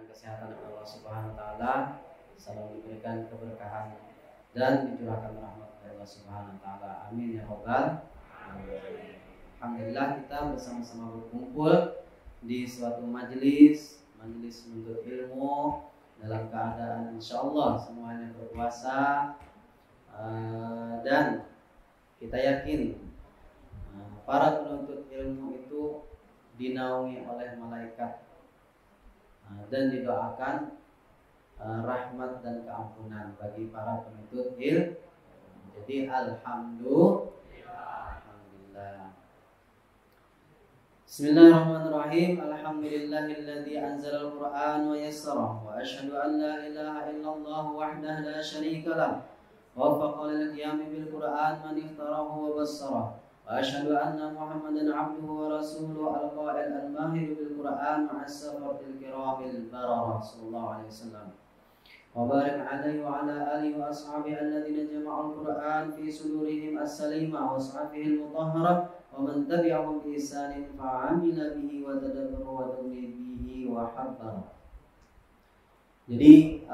diberikan kesehatan oleh Allah Subhanahu wa taala, selalu diberikan keberkahan dan dicurahkan rahmat oleh Allah Subhanahu wa taala. Amin ya rabbal alamin. Alhamdulillah kita bersama-sama berkumpul di suatu majelis menuntut ilmu dalam keadaan insyaallah semuanya berpuasa, dan kita yakin para penuntut ilmu itu dinaungi oleh malaikat dan didoakan rahmat dan keampunan bagi para penuntut ilmu. Jadi alhamdulillah. Bismillahirrahmanirrahim. Alhamdulillahilladzi anzalal Qur'an wa yassara wa asyhadu an la ilaha illallah wahdahu la syarika lah wa wafaqa lil qiyami bil Qur'an man iftarahu wa bassara wa asyhadu anna Muhammadan 'abduhu wa rasuluhu al-qa'il al-mahir bil Qur'an ma'as safatil kiramil bararah sallallahu alaihi wasallam wa barik 'alaihi wa 'ala alihi wa ashabihi alladziina jama'al Qur'an fi sudurihim as-salima wa sahifihil mutahharah wa man tabi'ahum bi ihsanin fa'amila bihi wa tadabbara wa tawli bihi wa habbara. Jadi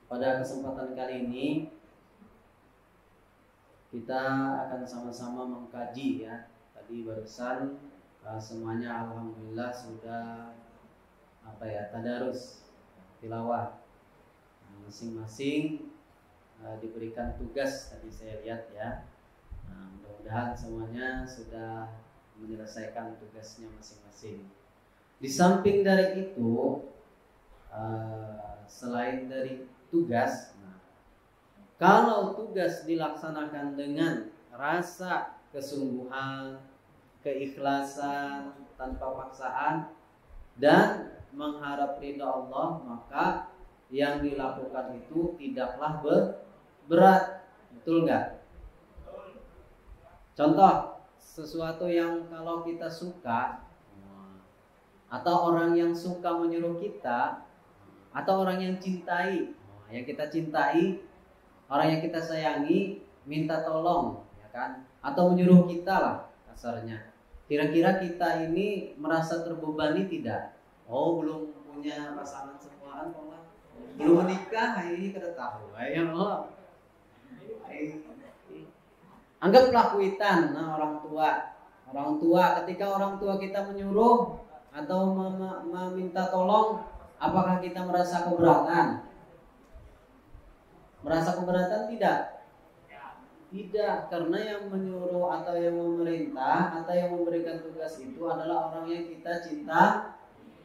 pada kesempatan kali ini kita akan sama-sama mengkaji ya. Tadi barusan semuanya alhamdulillah sudah tadarus tilawah. Masing-masing diberikan tugas tadi saya lihat ya. Mudah-mudahan semuanya sudah menyelesaikan tugasnya masing-masing. Di samping dari itu, selain dari tugas, kalau tugas dilaksanakan dengan rasa kesungguhan, keikhlasan, tanpa paksaan, dan mengharap ridha Allah, maka yang dilakukan itu tidaklah berat. Betul nggak? Contoh, sesuatu yang kalau kita suka atau orang yang suka menyuruh kita atau orang yang yang kita cintai, orang yang kita sayangi minta tolong, ya kan? Atau menyuruh kita lah kasarnya. Kira-kira kita ini merasa terbebani tidak? Oh, belum punya pasangan semuaan, belum menikah, ini kada tahu. Ya Allah. Anggaplah kuitan orang tua ketika orang tua kita menyuruh atau meminta tolong, apakah kita merasa keberatan? Merasa keberatan tidak? Tidak, karena yang menyuruh atau yang memerintah atau yang memberikan tugas itu adalah orang yang kita cinta.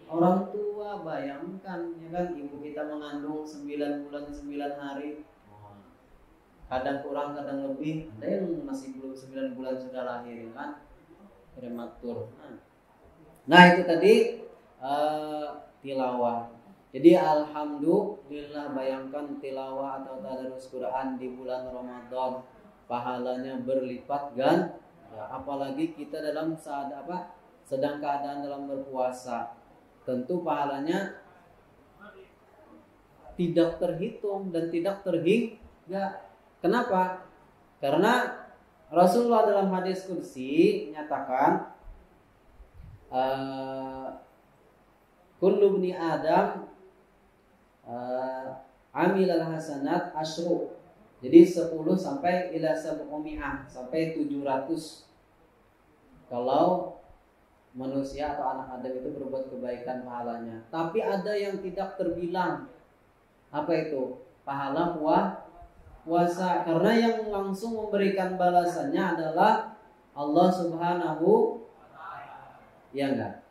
Orang tua, bayangkan ya kan, ibu kita mengandung 9 bulan 9 hari, kadang kurang kadang lebih, ada yang masih belum 9 bulan sudah lahir kan, prematur. Nah itu tadi tilawah. Jadi alhamdulillah, bayangkan tilawah atau tadarus Quran di bulan Ramadan, pahalanya berlipat ganda. Ya, apalagi kita dalam sedang keadaan dalam berpuasa, tentu pahalanya tidak terhitung dan tidak terhingga. Kenapa? Karena Rasulullah dalam hadis kursi menyatakan kullu ibni Adam amilal hasanat asyru. Jadi 10 sampai ila 700 sampai 700. Kalau manusia atau anak Adam itu berbuat kebaikan pahalanya. Tapi ada yang tidak terbilang. Apa itu? Pahala puasa, karena yang langsung memberikan balasannya adalah Allah Subhanahu, ya enggak?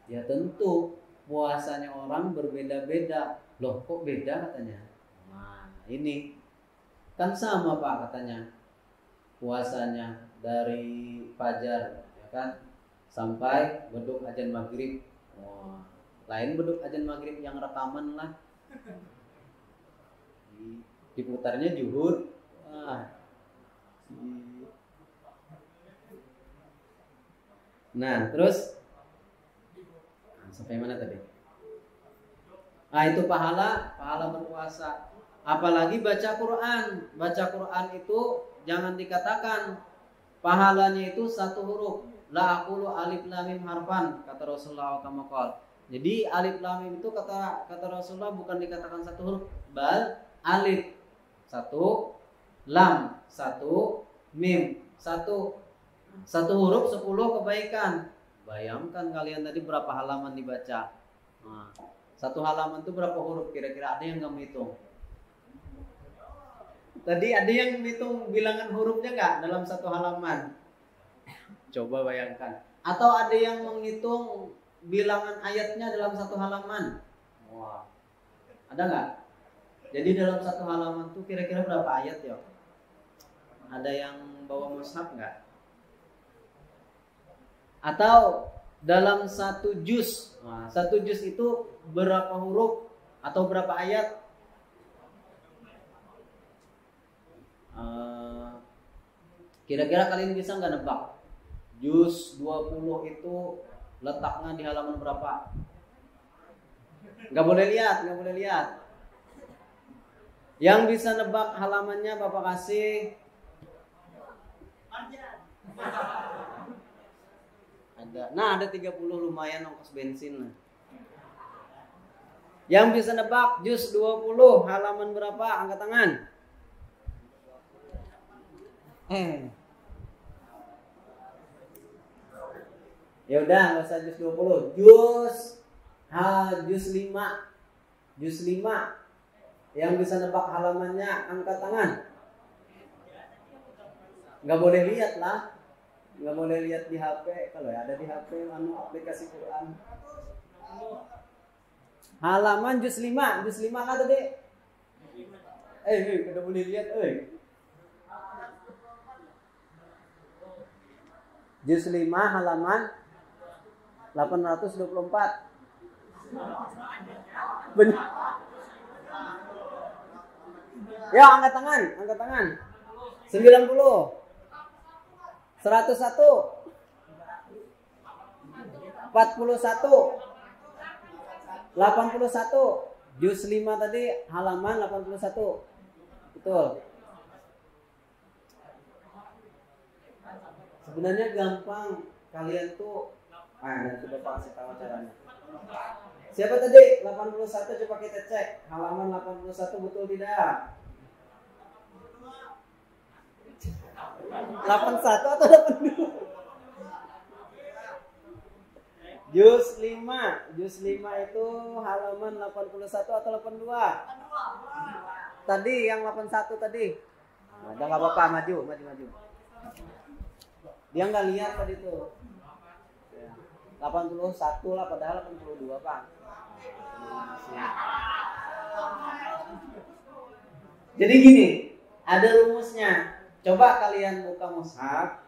Ya tentu puasanya orang berbeda-beda. Loh kok beda katanya? Nah ini kan sama Pak katanya, puasanya dari fajar ya kan sampai beduk azan maghrib. Lain beduk azan maghrib yang rekaman lah, diputarnya zuhur. Nah terus sampai mana tadi? Itu pahala berpuasa. Apalagi baca Quran. Baca Quran itu jangan dikatakan pahalanya itu 1 huruf. La aqulu alif lam mim harfan, kata Rasulullah kama qala. Jadi alif lam mim itu kata Rasulullah bukan dikatakan satu huruf, bal alif satu, lam satu, mim satu. Satu huruf 10 kebaikan. Bayangkan kalian tadi berapa halaman dibaca. Nah, satu halaman itu berapa huruf kira-kira, ada yang nggak menghitung? Tadi ada yang menghitung bilangan hurufnya nggak dalam satu halaman? Coba bayangkan. Atau ada yang menghitung bilangan ayatnya dalam satu halaman? Wah, ada nggak? Jadi dalam satu halaman tuh kira-kira berapa ayat ya? Ada yang bawa mushaf nggak? Atau dalam satu juz, nah, satu juz itu berapa huruf atau berapa ayat? Kira-kira kalian bisa nggak nebak? Juz 20 itu letaknya di halaman berapa? Nggak boleh lihat. Yang bisa nebak halamannya Bapak kasih. Ada 30, lumayan ongkos bensin lah. Yang bisa nebak juz 20 halaman berapa? Angkat tangan. Ya udah, enggak usah juz 20. Juz 5. Juz 5. Yang bisa nebak halamannya angkat tangan. Enggak boleh lihat lah. Nggak boleh lihat di HP. Kalau ada di HP aplikasi Quran. Halaman juz 5. Juz 5 kan tadi? Kada boleh lihat Juz 5 halaman 824. Benar. Ya, angkat tangan. 90. 101, 41, 81. Juz 5 tadi halaman 81. Betul. Sebenarnya gampang. Kalian tuh nanti Bapak kasih tahu caranya. Siapa tadi? 81, coba kita cek. Halaman 81 betul tidak? 81 atau 82? Juz 5 itu halaman 81 atau 82? Tadi yang 81 tadi. Nah, udah enggak apa-apa, maju. Dia enggak lihat tadi tuh. 81 lah, padahal 82, Pak. Jadi gini, ada rumusnya. Coba kalian buka mushaf.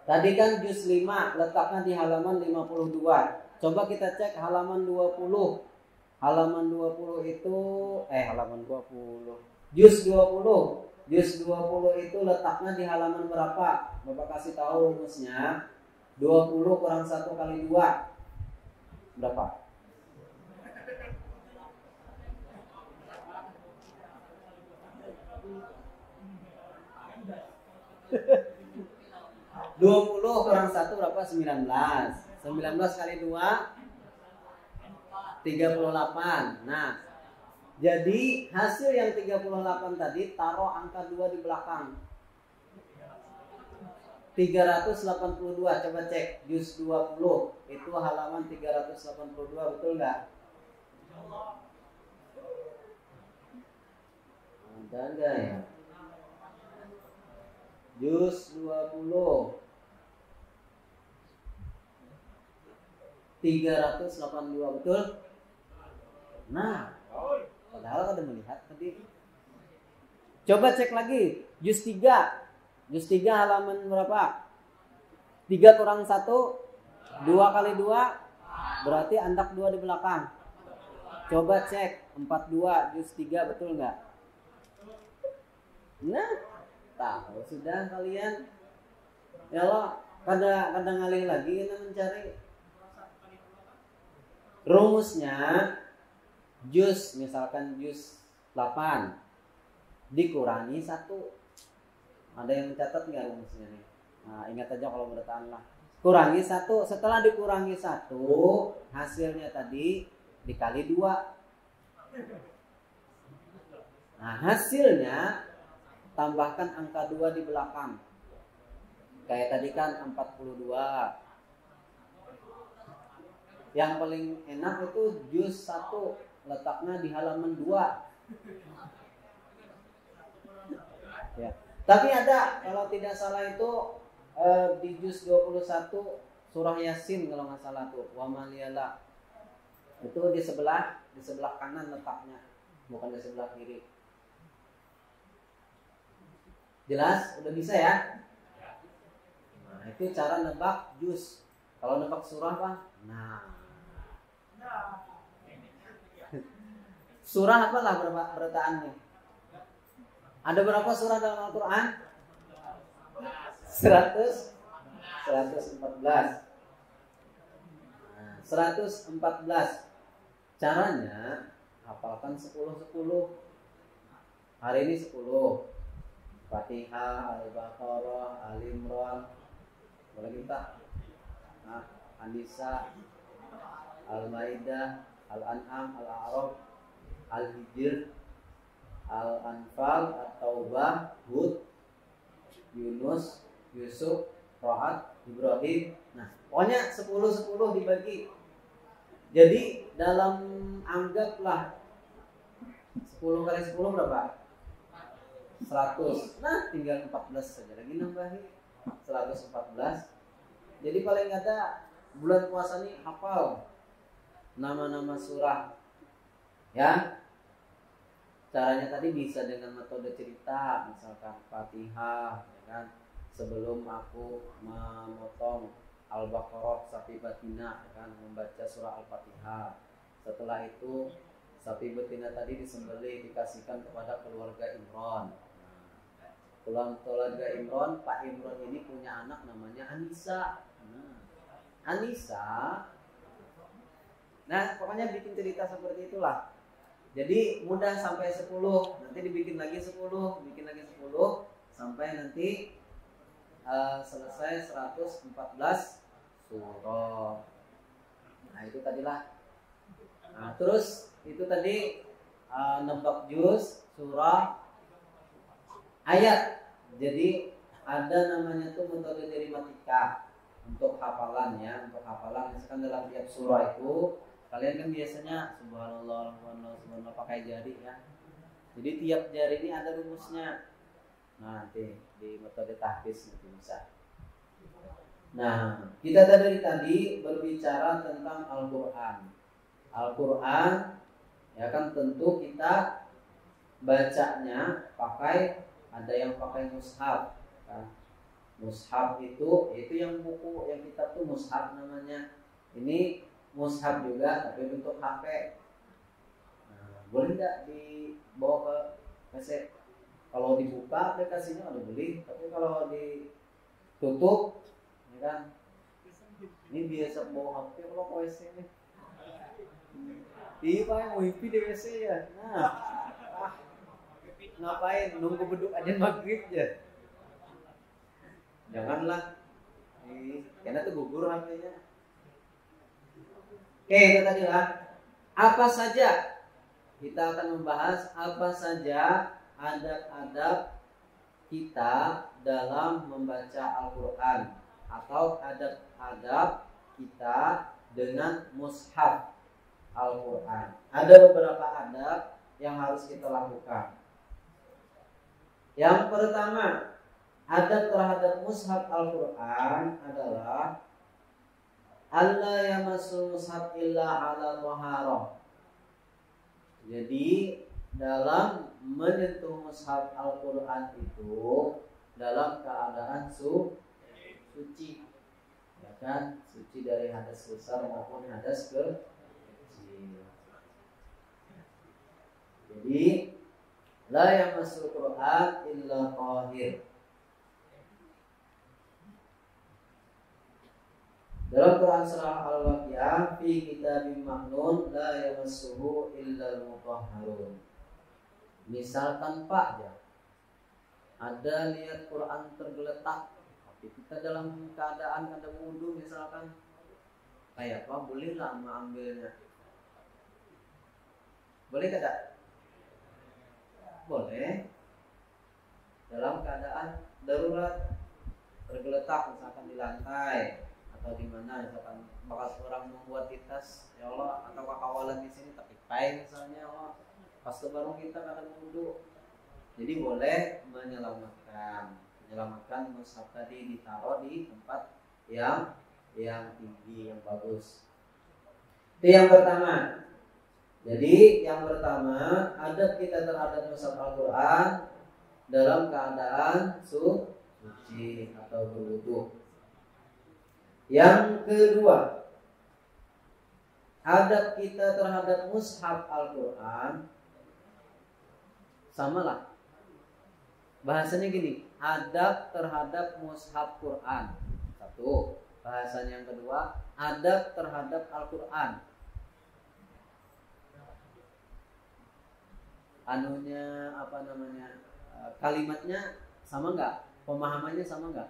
Tadi kan juz 5 letaknya di halaman 52. Coba kita cek halaman 20. Halaman 20 itu halaman 20. Juz 20. Juz 20 itu letaknya di halaman berapa? Bapak kasih tahu rumusnya. 20 kurang 1 kali 2. Berapa? 20 kurang 1 berapa? 19. 19 kali 2 38. Nah, jadi hasil yang 38 tadi taruh angka 2 di belakang. 382. Coba cek juz 20 itu halaman 382, betul enggak? Ada enggak ya? Juz 20 382, betul? Nah, padahal kada melihat tadi. Coba cek lagi juz 3. Juz 3 halaman berapa? 3 kurang 1 2 kali 2 berarti andak 2 di belakang. Coba cek 42 juz 3, betul enggak? Nah, tahu sudah kalian. Ya Allah, kada ngalih lagi kita mencari rumusnya. Juz, misalkan juz 8 dikurangi 1. Ada yang mencatat nggak rumusnya nih? Nah, ingat aja kalau bertahan lah. Kurangi 1. Setelah dikurangi 1, hasilnya tadi dikali 2. Nah, hasilnya tambahkan angka 2 di belakang. Kayak tadi kan 42. Yang paling enak itu juz 1, letaknya di halaman 2. Ya. Tapi ada, kalau tidak salah itu di juz 21 surah Yasin kalau nggak salah tuh, wa maliyala. Itu di sebelah kanan letaknya, bukan di sebelah kiri. Jelas? Udah bisa ya? Nah, itu cara nebak juz. Kalau nebak surah Bang? Nah. Surah apalah bertaannya? Ada berapa surah dalam Al-Quran? 114. Nah, 114. Caranya hafalkan 10. Hari ini 10. Fatihah, Al-Baqarah, Al-Imran, boleh kita? Nah, An-Nisa, Al-Maidah, Al-An'am, Al-A'raf, Al-Hijr, Al-Anfal, At-Taubah, Hud, Yunus, Yusuf, Ra'ad, Ibrahim. Nah, pokoknya 10 dibagi. Jadi dalam anggaplah 10 kali 10 berapa? 100. Nah, tinggal 14 saja lagi nambahin. 114. Jadi paling ada bulan puasa nih hafal nama-nama surah. Ya. Caranya tadi bisa dengan metode cerita, misalkan Fatihah, ya kan? Sebelum aku memotong Al-Baqarah sapi betina, ya kan? Membaca surah Al-Fatihah. Setelah itu sapi betina tadi disembelih, dikasihkan kepada keluarga Imron. Keluarga Imron, Pak Imron ini punya anak namanya Anissa. Anissa. Nah, pokoknya bikin cerita seperti itulah. Jadi mudah sampai 10, nanti dibikin lagi 10, bikin lagi 10 sampai nanti selesai 114 surah. Nah, itu tadilah. Nah, terus itu tadi nebak juz, surah, ayat. Jadi ada namanya tuh metode matematika untuk hafalannya. Untuk hafalan misalkan dalam tiap surah itu kalian kan biasanya subhanallah, subhanallah pakai jari ya. Jadi tiap jari ini ada rumusnya. Nah, nanti di metode tahfiz nanti bisa. Nah, kita tadi berbicara tentang Al-Qur'an. Al-Quran ya kan tentu kita bacanya pakai, ada yang pakai mushaf kan. Mushaf itu yang buku yang kita tuh mushaf namanya. Ini mushaf juga tapi bentuk HP. Nah, boleh nggak dibawa ke PC? Kalau dibuka aplikasinya ada beli, tapi kalau ditutup ya kan, ini biasa bawa HP kalau ke WC nih. Iya Pak, mau hipi di WC ya. Nah, ngapain? Nunggu beduk aja maghrib ya. Janganlah. Karena tuh gugur HP-nya. Oke, itu tadi lah. Apa saja kita akan membahas apa saja adab-adab kita dalam membaca Al-Quran atau adab-adab kita dengan mushaf Al-Quran. Ada beberapa adab yang harus kita lakukan. Yang pertama, adab terhadap mushaf Al-Quran adalah alla yamassul mushaf illa ala thaharah. Jadi dalam menyentuh mushaf Al-Quran itu dalam keadaan suci, ya kan? Suci dari hadas besar maupun hadas kecil. Jadi la yamassul Quran illa tahir. Dalam Quran surah Al-Waqiah fi kitabim maknun la yamassuhu illa al-mutahharun. Misalkan Pak ya, ada lihat Quran tergeletak, tapi Kita dalam keadaan kada wudhu misalkan, kayak apa boleh lah mengambilnya, boleh tidak? Boleh. Dalam keadaan darurat, tergeletak misalkan di lantai atau di mana, misalkan bakal seorang membuat tas, ya Allah, atau kawalan di sini tapi pai misalnya, ya Allah, pas baru kita kada wudhu, jadi boleh menyelamatkan mushaf tadi, ditaruh di tempat yang tinggi, yang bagus. Itu yang pertama. Jadi yang pertama, adab kita terhadap mushaf Al-Quran dalam keadaan suci atau berwudu. Yang kedua, adab kita terhadap mushaf Al-Quran samalah. Bahasanya gini, adab terhadap mushaf Quran. Satu. Bahasanya yang kedua, adab terhadap Al-Quran. Anunya apa namanya? Kalimatnya sama enggak? Pemahamannya sama enggak?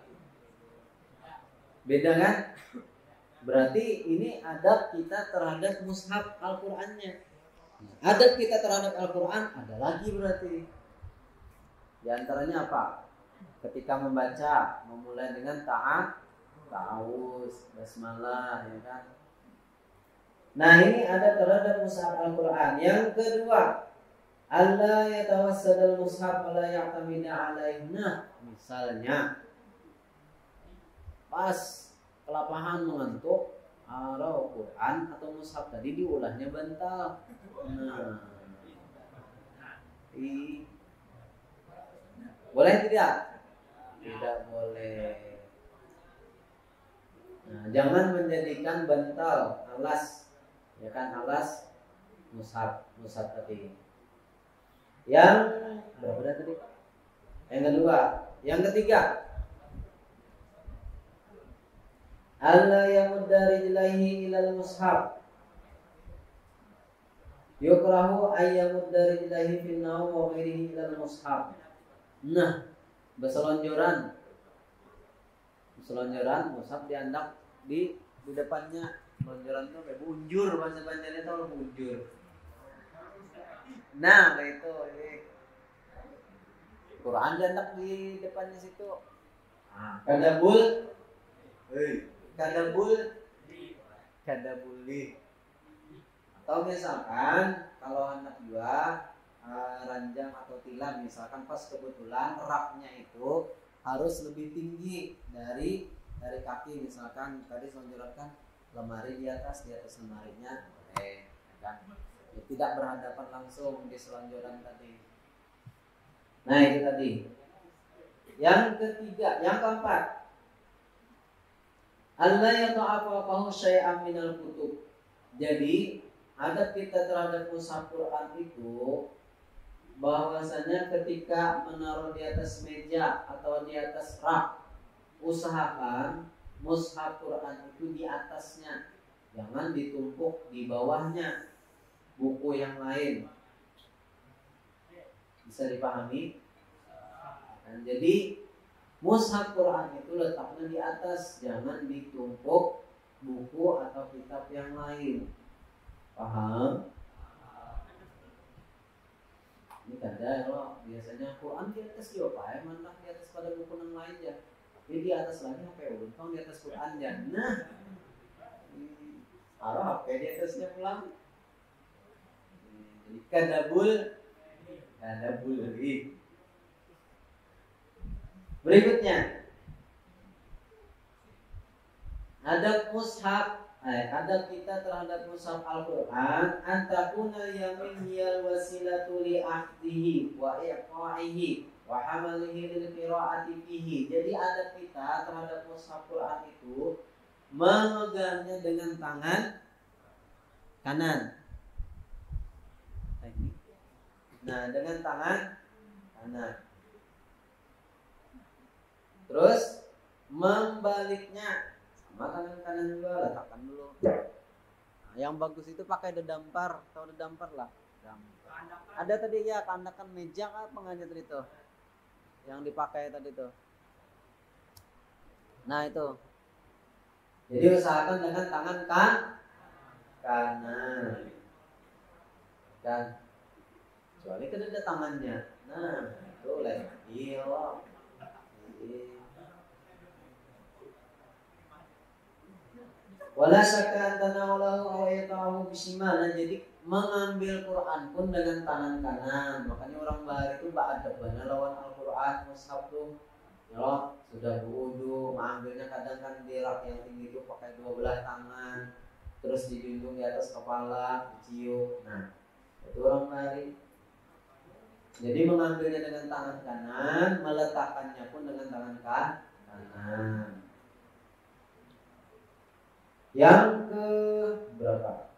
Beda kan? Berarti ini adab kita terhadap mushaf Al-Qur'annya. Adab kita terhadap Al-Qur'an ada lagi berarti. Di antaranya apa? Ketika membaca, memulai dengan ta'awuz, basmalah, ya kan? Nah, ini ada terhadap mushaf Al-Qur'an. Yang kedua, Allah yatawassadal mushaf wala ya'tamida alaihi. Nah, misalnya pas kelapahan mengantuk, arau Quran atau mushaf tadi diulahnya bantal. Nah, boleh tidak? Tidak boleh. Nah, jangan menjadikan bantal alas, ya kan, alas mushaf tadi. Yang berapa tadi? Yang kedua, yang ketiga, Allah yamudda rijlaihi ilal mushaf. Yukrahu ayyamudda rijlaihi fil naum wa ghairihi ilal mushaf. Nah, berselonjoran mushaf diandak di depannya. Selonjoran itu kayak bunjur, bahasa Banjarnya itu bunjur. Nah, itu Quran diandak di depannya situ. Kadabul. Atau misalkan kalau anak dua ranjang atau tilam, misalkan pas kebetulan raknya itu harus lebih tinggi dari kaki, misalkan tadi selonjoran lemari di atas lemarinya boleh, kan? Ya, tidak berhadapan langsung di selonjoran tadi. Nah, itu tadi. Yang ketiga, yang keempat, Allah yata'afafahu syai'an minal kutub. Jadi adab kita terhadap mushaf Quran itu bahwasanya ketika menaruh di atas meja atau di atas rak, usahakan mushaf Quran itu di atasnya, jangan ditumpuk di bawahnya buku yang lain. Bisa dipahami? Dan jadi mushaf Quran itu letaknya di atas, jangan ditumpuk buku atau kitab yang lain. Paham? Ini kada loh, biasanya Quran di atas ya Pak, mana di atas pada buku yang lain ya. Jadi di atas lagi HP umpang di atas Quran ya. Nah, kalau HP di atasnya pulang. Jadi kadabul lagi. Berikutnya, adab mushaf, adab kita terhadap mushaf Al-Quran, antakuna yamin hiyal wasilatu li ahdihi wa iqa'ihi wa hamalihi lil qira'ati fihi. Jadi adab kita terhadap mushaf Quran itu memegangnya dengan tangan kanan. Nah, dengan tangan kanan. Terus membaliknya sama tangan kanan juga, letakkan dulu. Nah, yang bagus itu pakai dedampar, atau dedampar lah. Ada tadi ya, kandakan meja apa pengajar tadi tuh, yang dipakai tadi tuh. Nah itu. Jadi usahakan dengan tangan kanan. Dan kecuali kan ada tangannya. Nah, itu lain. Iya. Wala syakka tanawulahu aw yatahu bishimal. Nah, jadi mengambil Quran pun dengan tangan kanan. Makanya orang Bahar itu beradab banget lawan Al-Quran, mushaf tuh. Ya, sudah berwudu, mengambilnya kadang kan di rak yang tinggi itu pakai 12 tangan. Terus dijunjung di atas kepala, dicium. Nah, itu orang Bahar. Jadi mengambilnya dengan tangan kanan, meletakkannya pun dengan tangan kanan. Yang ke berapa?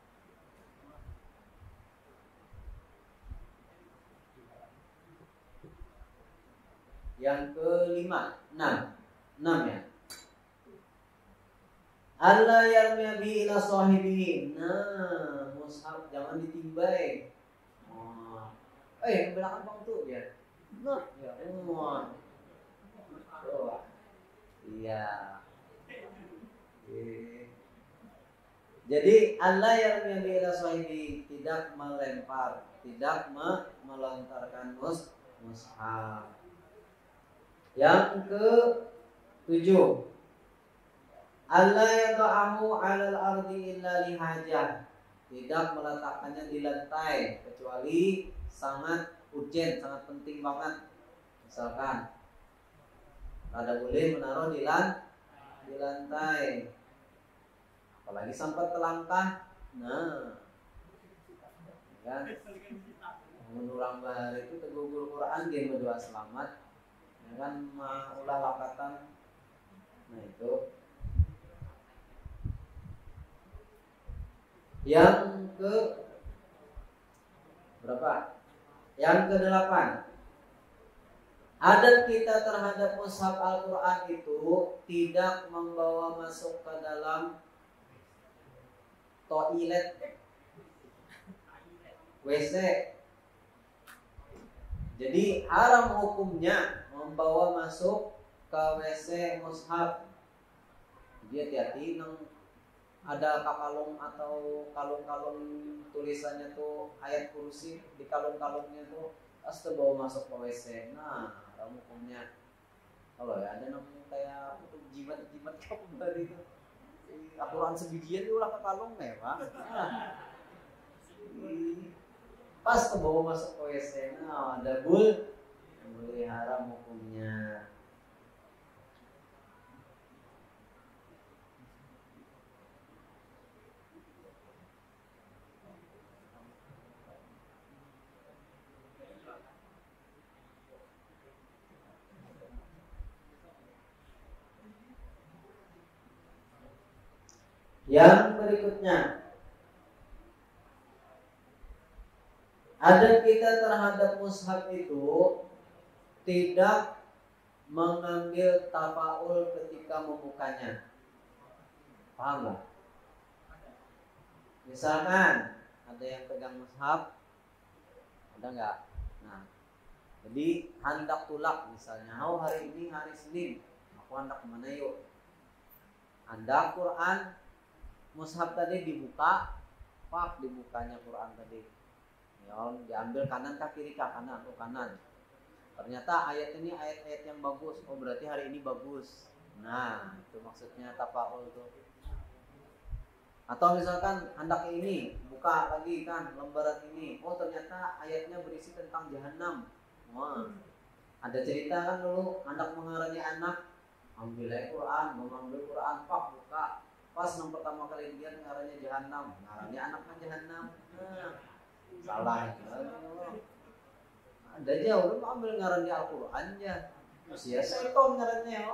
Yang kelima, 6 ya. Allah yarmiya bi ila sahibihi. Nah, mushaf jangan ditimbai. Belakang bang tuh ya. Nah, ya Allah. Oh, iya. Jadi Allah yarmiya bi ila sahibihi, tidak melempar, tidak melontarkan mushaf. Yang ke-7, Allah yada'ahu 'alal ardi illa lihajah, tidak meletakkannya di lantai kecuali sangat urgent, sangat penting banget. Misalkan ada boleh menaruh di lantai, apalagi sampai telangkah. Nah, kan menurang bahar itu tegugur Quran dia berdoa selamat, ya kan ulah lakatan. Nah itu. Yang ke berapa? Yang ke-8. Adat kita terhadap mushaf Al-Quran itu tidak membawa masuk ke dalam toilet, WC. Jadi haram hukumnya membawa masuk ke WC mushaf. Jadi hati-hati ada kalung atau kalung-kalung tulisannya tuh ayat kursi di kalung-kalungnya tuh pasti bawa masuk ke WC. Nah, haram hukumnya. Kalau ya ada namanya kayak itu jimat-jimat dari itu. Aturan sebijian itu ulah ke kalung mewah. Pas ke bawa masuk ke WC. Nah, ada boleh haram hukumnya. Yang berikutnya, adat kita terhadap mushaf itu tidak mengambil tafaul ketika membukanya. Paham nggak? Misalkan ada yang pegang mushaf, ada nggak? Nah, jadi hendak tulak misalnya, hari ini hari Senin, aku hendak kemana yuk? Hendak Quran, mushaf tadi dibuka, pak dibukanya Quran tadi. Ya, diambil kanan kah kiri kah, kanan atau kanan. Ternyata ayat ini ayat-ayat yang bagus. Oh, berarti hari ini bagus. Nah, itu maksudnya tafaul tuh. Atau misalkan hendak ini buka lagi kan lembaran ini. Oh, ternyata ayatnya berisi tentang jahanam. Wah. Ada cerita kan dulu hendak mengarani anak, ambil Quran, mengambil Quran, pak buka. Pas yang pertama kali dia ngaranya jahanam, ngaranya anaknya jahanam. Nah, salah. Ada aja udah ambil ngaran di Al-Quran aja. Terus ya seton ngarannya.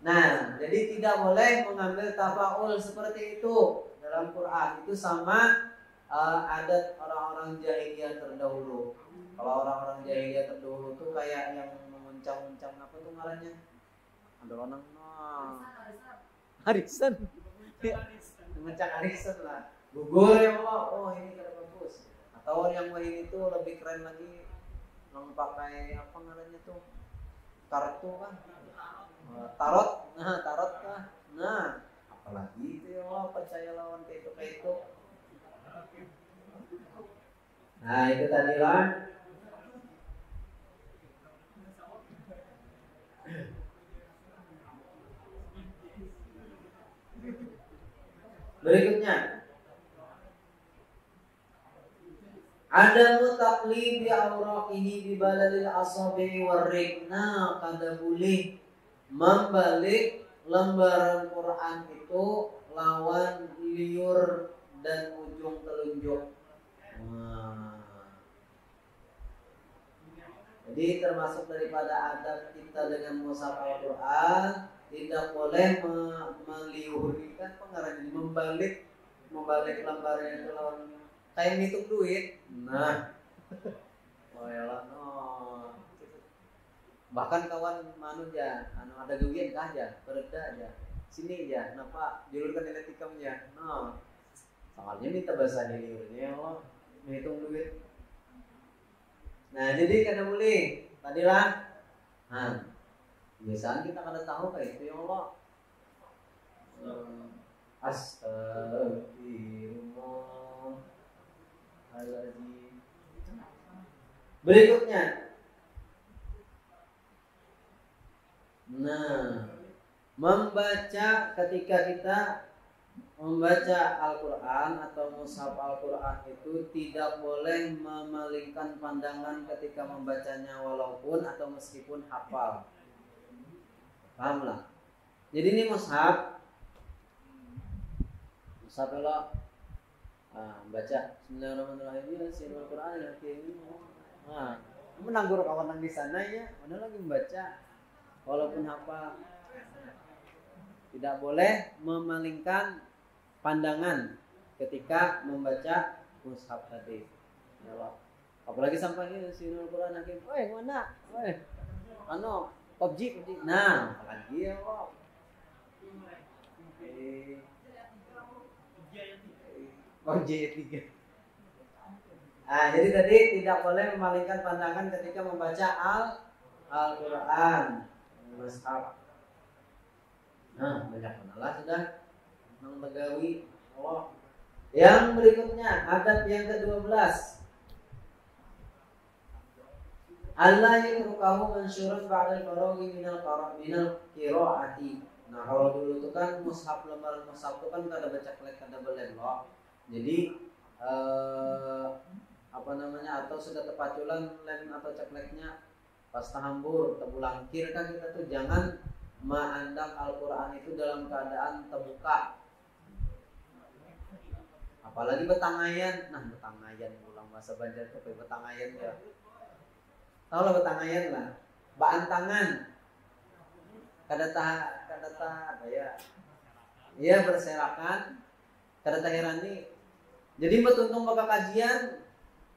Nah, jadi tidak boleh mengambil tafaul seperti itu dalam Quran. Itu sama adat orang-orang jahiliyah terdahulu. Kalau orang-orang jahiliyah terdahulu tuh kayak yang menguncang-uncang apa tuh ngarannya? Ada orang arisan. Menguncang arisan lah. Gugur ya Allah. Oh, ini kada bagus. Atau yang lain itu lebih keren lagi, pakai apa ngarannya tuh, kartu kan, tarot kah? Nah, apalagi itu ya Allah, percaya lawan kayak itu. Nah, itu tadi lah. Berikutnya, ada mutaqlidi awraqihi bi baladil asabi warriqna, kada boleh membalik lembaran Quran itu lawan liur dan ujung telunjuk. Jadi termasuk daripada adab kita dengan mushaf Al-Quran, tidak boleh meliurkan pengarang, membalik lembarnya itu lawan kayak ngitung duit. Nah, oh ya lah, no. Bahkan kawan aja, ada gawian kah aja, pereda aja, sini aja, kenapa julurkan nilai tikamnya, no. Soalnya minta bahasa liurnya, Allah, menghitung duit. Nah, jadi kada boleh. Tadilah. Nah, biasaan kita kada tahu kayak itu ya Allah. Astagfirullahaladzim. Berikutnya. Nah, membaca ketika kita membaca Al-Quran atau mushaf Al-Quran itu tidak boleh memalingkan pandangan ketika membacanya walaupun atau meskipun hafal. Pahamlah? Jadi ini mushaf Allah baca Bismillahirrahmanirrahim Al-Quran. Nah, menanggur kawan di sana ya, mana lagi membaca walaupun hafal. Tidak boleh memalingkan pandangan ketika membaca mushaf tadi. Ya Allah. Apalagi sampai sinul Quran hakim. Oi, mana? Oi. PUBG. Nah, apalagi ya Allah. PUBG 3. Jadi tadi tidak boleh memalingkan pandangan ketika membaca Al-Quran mushaf. Nah, banyak menalah sudah Bagawi. Oh. Yang berikutnya, adab yang ke-12. Allah yatrukahu mansyuran ba'dal faraghi minal qiraati. Nah, kalau dulu itu kan mushaf, lembaran mushaf itu kan kada baca klek, kada belelok. Jadi atau sudah terpaculan lem atau cekleknya pas tahambur, tebulangkir kan kita tuh jangan ma'andang Al-Quran itu dalam keadaan terbuka. Apalagi betangayan. Nah, betangayan ulang bahasa Banjar itu betangayan ya. Tahu lah betangayan lah. Baantangan. Kadata apa ya? Iya berserakan. Kadata herani. Jadi betuntung bakal kajian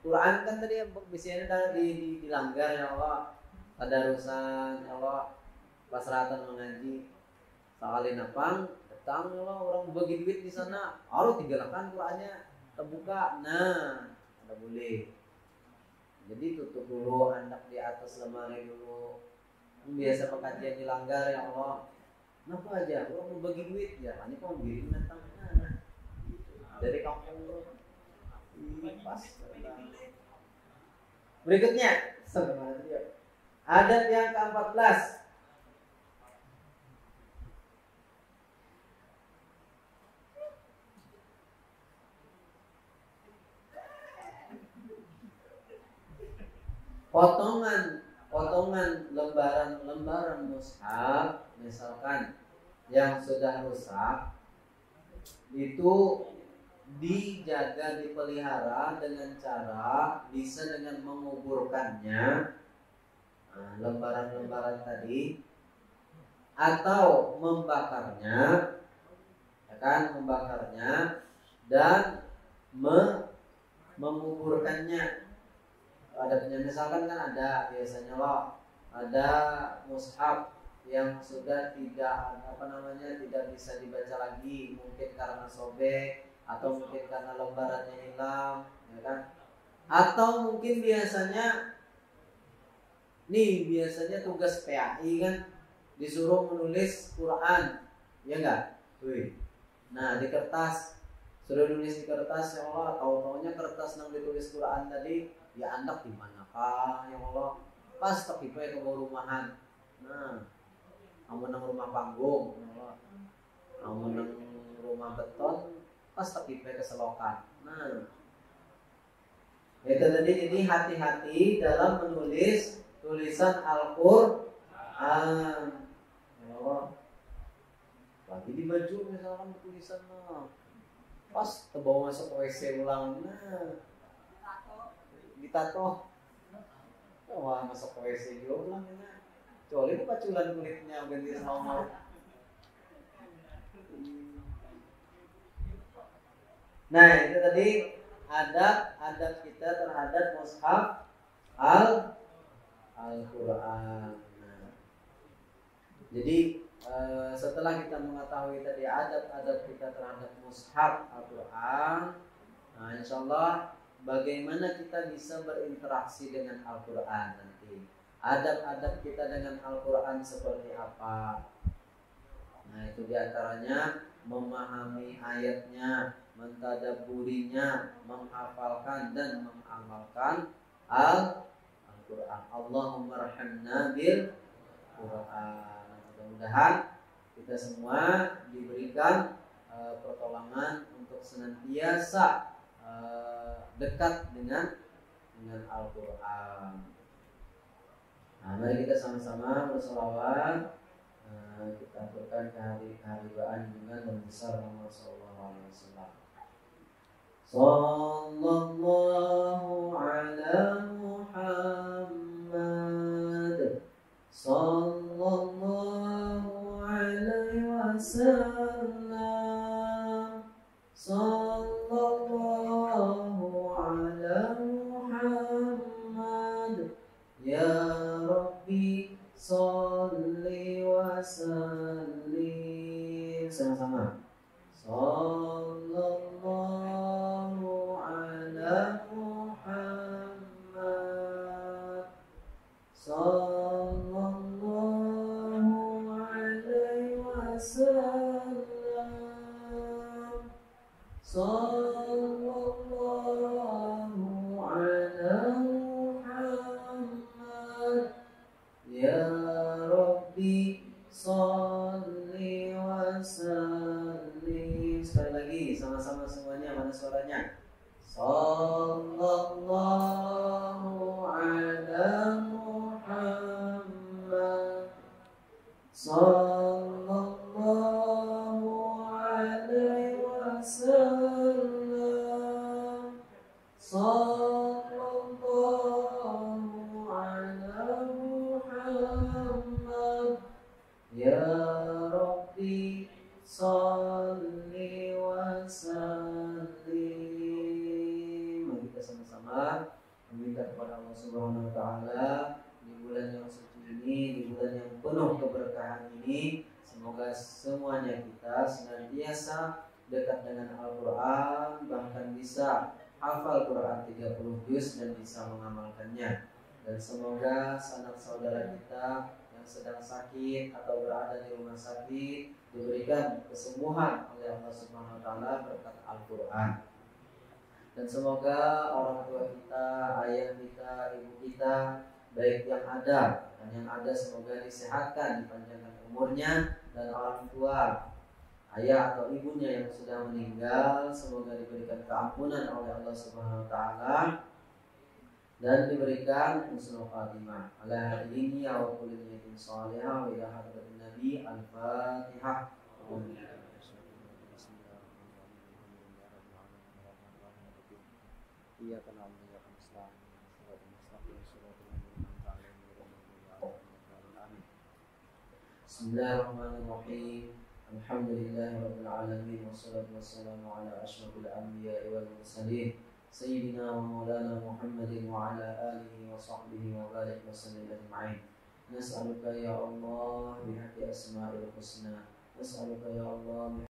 Quran kan tadi biasanya dilanggar ya Allah. Tadarusan ya Allah. Pasratan mengaji. Sakalin apang datang Allah orang bagi duit di sana, harus tigalakan Qurannya terbuka. Nah, ada boleh. Jadi tutup dulu, hendak di atas lemari dulu. Biasa pengajian dilanggar ya Allah. Kenapa aja? Orang bagi duit ya. Ini kok giring datang dari kampung lu. Pas. Berikutnya, adab yang ke-14. Potongan lembaran mushaf misalkan yang sudah rusak itu dijaga, dipelihara dengan cara bisa dengan menguburkannya, lembaran-lembaran tadi, atau membakarnya, ya kan, membakarnya dan menguburkannya. Adabnya misalkan kan ada biasanya loh, ada mushaf yang sudah tidak tidak bisa dibaca lagi, mungkin karena sobek atau mungkin karena lembarannya hilang, ya kan? Atau mungkin biasanya tugas PAI kan, disuruh menulis Quran, ya enggak? Nah di kertas, suruh nulis di kertas, ya Allah, tahu-taunya kertas yang ditulis Quran tadi, ya andak di manakah, ya Allah, pas tapi ke rumahan. Nah, kamu nang rumah panggung, ya Allah, kamu nang rumah beton, pas tapi ke selokan. Nah, itu tadi, jadi hati-hati dalam menulis tulisan Al-Quran. Ya Allah, lagi di baju misalkan tulisan pas terbawa masuk WC ulang, nah ditato, wah masuk WC juga ulang, nah kecuali itu paculan kulitnya ganti sama. Nah itu tadi adab kita terhadap mushaf Al-Quran. Nah, jadi setelah kita mengetahui tadi adab-adab kita terhadap mushaf Al-Quran, nah insyaallah bagaimana kita bisa berinteraksi dengan Al-Quran nanti. Adab-adab kita dengan Al-Quran seperti apa? Nah itu diantaranya memahami ayatnya, mentadabburinya, menghafalkan dan mengamalkan Al-Quran. Allahumma rahimna bil Quran. Mudah-mudahan kita semua diberikan pertolongan untuk senantiasa dekat dengan Al-Quran. Nah, mari kita sama-sama berselawat. Kita aturkan keharibaan dengan membesar nama Sallallahu Alaihi Wasallam. Sallallahu ala Muhammad, Sallallahu alaihi wasallam, Sallallahu ala Muhammad, ya Rabbi Salli wa sallim. Sama-sama. Sallallahu ala Muhammad, Sallallahu alaihi wasallam, Sallallahu ala Muhammad, ya Rabbi Salli wa sallim. Sekali lagi sama-sama semuanya, mana suaranya? Sallallahu ala Muhammad, Sallallahu alaihi wasallam, Sallallahu ala Muhammad, ya Rabbi Salli wa sallim. Mari kita sama-sama meminta kepada Allah Subhanahu wa taala di bulan yang suci ini, di bulan yang penuh keberkahan ini, semoga semuanya kita senantiasa dekat dengan Al-Quran, bahkan bisa hafal Quran 30 juz dan bisa mengamalkannya. Dan semoga sanak saudara kita yang sedang sakit atau berada di rumah sakit diberikan kesembuhan oleh Allah Subhanahu wa taala berkat Al-Quran. Dan semoga orang tua kita, ayah kita, ibu kita, baik yang ada dan yang ada semoga disehatkan, dipanjangkan umurnya, dan orang tua, ayah atau ibunya yang sudah meninggal semoga diberikan keampunan oleh Allah Subhanahu wa taala dan diberikan husnul khatimah. Ala hadhihi wa kulli niyatin shalihah wa ila hadratin nabi. Al-Fatihah. Iyyaka na'budu wa iyyaka nasta'in. Shiratal mustaqim, shiratal ladzina an'amta 'alaihim ghairil maghdubi 'alaihim. Bismillahirrahmanirrahim. Alhamdulillahirabbil alamin wassalatu wassalamu ala asyrafil anbiya'i wal mursalin sayyidina wa maulana Muhammadin wa ala alihi wa sahbihi wa barik wa sallim ajma'in. Nas'aluka ya Allah bihaqqi asma'il husna, nas'aluka ya Allah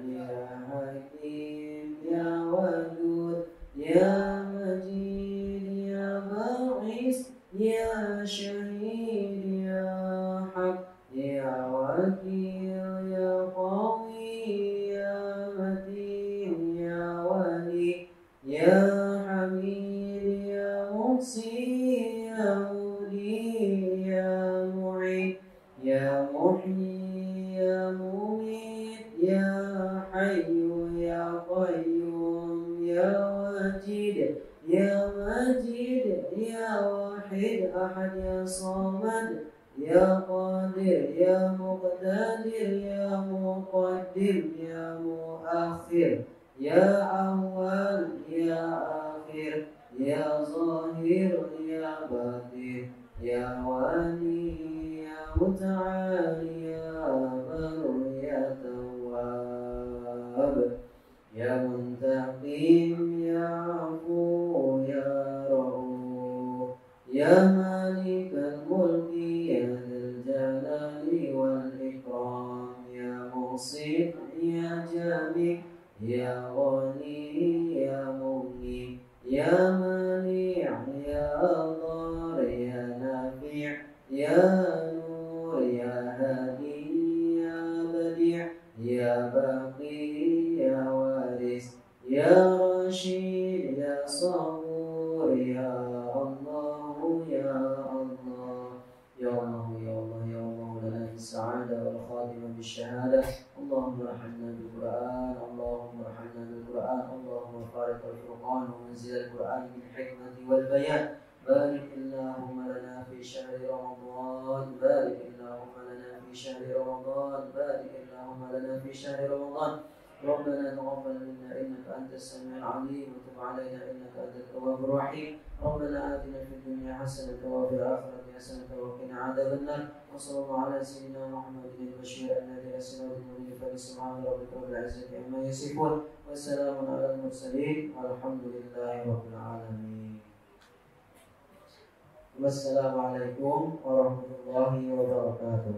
ya Hakim ya Wadud ya Majid ya Ba'is ya Syahid ya Haq ya Wakil ya Qawi ya Matin ya Wali ya Hamid ya Muhsi ya Mudi ya Mu'id ya Muhyi ya Mumit ya Hayyu ya Qayyum ya Wajid ya Majid ya Wahid Ahad ya Samad ya Qadir ya Muqtadir ya Muqaddim ya Muakhir ya Awwal ya Akhir ya Zahir ya Batin ya Wali ya Muta'ali ya Bar ya Tawwab ya Muntaqim ya Afu ya Ra'uf ya Malikal Mulki ya Dzal Jalali wal Ikram ya Muhsin ya Jami ya Ghani ya Mughni ya Mani' ya Dhar ya Nafi' ya Nur ya Hadi ya Badi' ya Baqi ya Waris ya Rashid ya Sabur ya Allah ya Allah ya Allah ya Allah ya Allah lana as-sa'ada wal khatimah bisyahada Allahumma arhamna bil Qur'an Allahumma arhamna bil Qur'an Allahumma fariq al-Qur'an wa manzil al-Qur'an bil hikmati wal bayan barik Allahumma lana fi shahri Ramadan barik Allahumma lana fi shahri Ramadan barik Allahumma lana fi shahri Ramadan ربنا تقبل منا إنك أنت السميع العليم وتب علينا إنك أنت التواب الرحيم ربنا آتنا في الدنيا حسنة وفي الآخرة حسنة وقنا عذاب النار وصلى الله على سيدنا محمد البشير النذير السراج المنير فسبحان ربك رب العزة عما يصفون وسلام على المرسلين والحمد لله رب العالمين والسلام عليكم ورحمة الله وبركاته.